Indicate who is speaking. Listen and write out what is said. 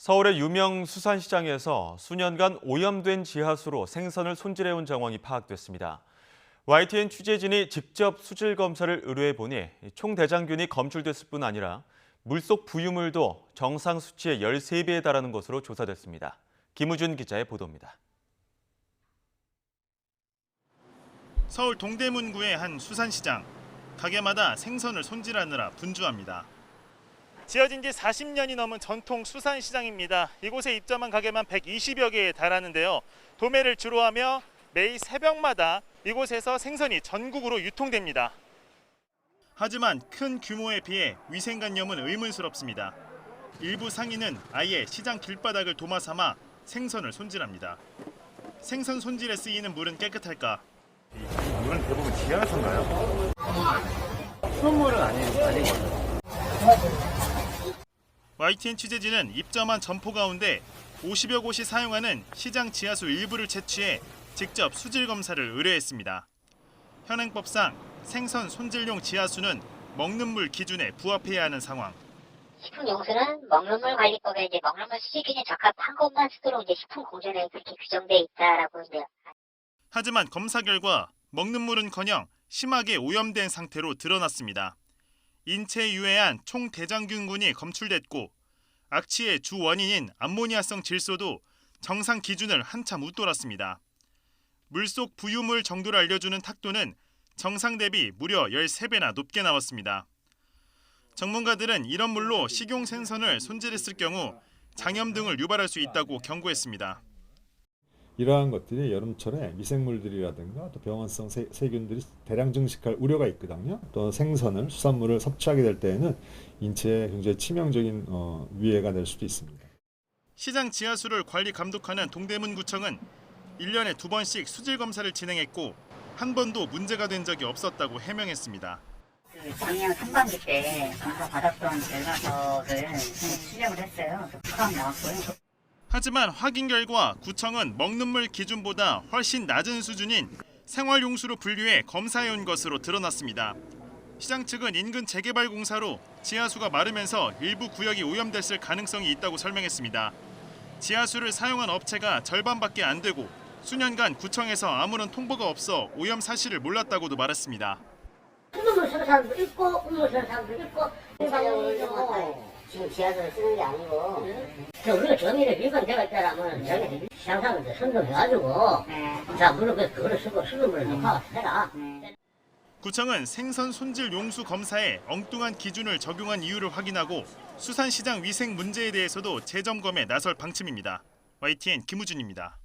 Speaker 1: 서울의 유명 수산시장에서 수년간 오염된 지하수로 생선을 손질해온 정황이 파악됐습니다. YTN 취재진이 직접 수질 검사를 의뢰해보니 총대장균이 검출됐을 뿐 아니라 물속 부유물도 정상 수치의 13배에 달하는 것으로 조사됐습니다. 김우준 기자의 보도입니다.
Speaker 2: 서울 동대문구의 한 수산시장. 가게마다 생선을 손질하느라 분주합니다. 지어진 지 40년이 넘은 전통 수산시장입니다. 이곳에 입점한 가게만 120여 개에 달하는데요. 도매를 주로 하며 매일 새벽마다 이곳에서 생선이 전국으로 유통됩니다. 하지만 큰 규모에 비해 위생관념은 의문스럽습니다. 일부 상인은 아예 시장 길바닥을 도마 삼아 생선을 손질합니다. 생선 손질에 쓰이는 물은 깨끗할까?
Speaker 3: 물은 대부분 지하수인가요? 수돗물은 아니고.
Speaker 2: YTN 취재진은 입점한 점포 가운데 50여 곳이 사용하는 시장 지하수 일부를 채취해 직접 수질 검사를 의뢰했습니다. 현행법상 생선 손질용 지하수는 먹는 물 기준에 부합해야 하는 상황.
Speaker 4: 식품용수는 먹는물 관리법에 이제 먹는물 수질 기준에 적합한 것만 쓰도록 이제 식품공조에 그렇게 규정돼 있다라고 이제.
Speaker 2: 하지만 검사 결과 먹는 물은커녕 심하게 오염된 상태로 드러났습니다. 인체에 유해한 총대장균군이 검출됐고 악취의 주 원인인 암모니아성 질소도 정상 기준을 한참 웃돌았습니다. 물속 부유물 정도를 알려주는 탁도는 정상 대비 무려 13배나 높게 나왔습니다. 전문가들은 이런 물로 식용 생선을 손질했을 경우 장염 등을 유발할 수 있다고 경고했습니다.
Speaker 5: 이러한 것들이 여름철에 미생물들이라든가 또 병원성 세균들이 대량 증식할 우려가 있거든요. 또 생선을, 수산물을 섭취하게 될 때에는 인체에 굉장히 치명적인 위해가 될 수도 있습니다.
Speaker 2: 시장 지하수를 관리 감독하는 동대문구청은 1년에 2번씩 수질 검사를 진행했고 한 번도 문제가 된 적이 없었다고 해명했습니다.
Speaker 4: 작년 상반기 때 검사 받았던 결과서를 수정을 했어요. 수감 나왔고요.
Speaker 2: 하지만 확인 결과 구청은 먹는 물 기준보다 훨씬 낮은 수준인 생활용수로 분류해 검사해온 것으로 드러났습니다. 시장 측은 인근 재개발 공사로 지하수가 마르면서 일부 구역이 오염됐을 가능성이 있다고 설명했습니다. 지하수를 사용한 업체가 절반밖에 안 되고 수년간 구청에서 아무런 통보가 없어 오염 사실을 몰랐다고도 말했습니다.
Speaker 4: 수돗물 쓰는 사람도 있고 우물 쓰는 사람도 있고 지금 지하수를 쓰는 게 아니고 우리가 정의를 위반되가 있다라면 정의를 시장사람들 선동해가지고 자 물을 그거를 쓰고 수돗물을 녹화해라.
Speaker 2: 구청은 생선 손질 용수 검사에 엉뚱한 기준을 적용한 이유를 확인하고 수산시장 위생 문제에 대해서도 재점검에 나설 방침입니다. YTN 김우준입니다.